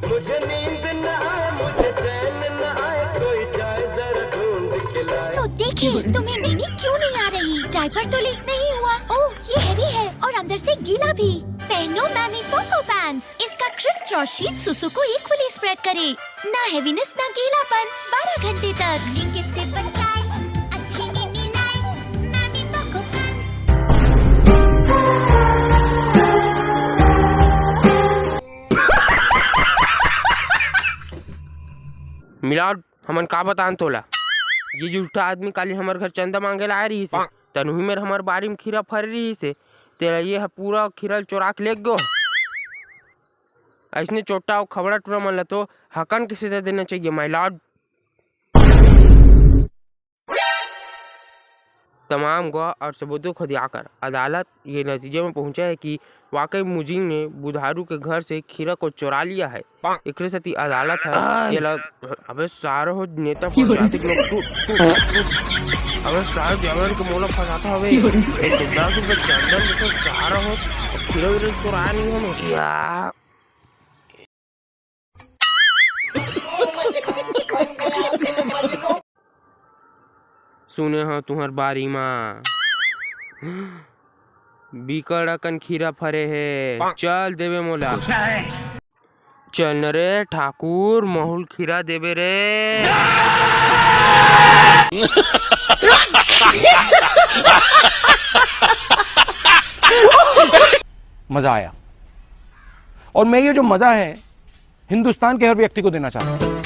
मुझे नींद न आए, मुझे चैन न आए, कोई जाए जरा ढूंढ के लाए। लो देखिए, तुम्हें नीनी क्यों नहीं आ रही? डायपर तो लीक नहीं हुआ? ओह, ये हैवी है और अंदर से गीला भी। पहनो मैमी पोको पैंट्स। इसका क्रिस क्रॉस शीट सुसु को इक्वली स्प्रेड करे। ना हेवीनेस ना गीलापन, 12 घंटे तक। लीकेज से बचाए, अच्छी नीनी लाए, मैमी पोको पैंट्स। मिलाद हमन का बतान तोला, ये झूठा आदमी काली हमार घर चंदा मांगे ला रही से, तनुही मेर हमार बारी में खीरा फर रही से, तेरा ये पूरा खीरा चोरा के ले गो। ऐसने चोटा और खबड़ा टूरा मन ला तो हकन किसे दे देना चाहिए माय लॉर्ड। तमाम गवाह और सबूतों को दिखाकर अदालत ये नतीजे में पहुंचा है कि वाकई मुजिम ने बुधारू के घर से खीरा को चुरा लिया है। एक सती अदालत है ये अबे सारे हो नेता पंचायत के लोग अबे सारे जवान के मोला फंसाता हवे। एक 10 रुपए चंदन तो सारा हो खीरा वीरा चुराया नहीं हमें या। सुने हो तुम्हार बारी माँ बिकड़ अकन खीरा फरे है, चल देवे मोला। चल न रे ठाकुर, महुल खीरा देवे रे। मजा आया और मैं ये जो मजा है हिंदुस्तान के हर व्यक्ति को देना चाहता हूं।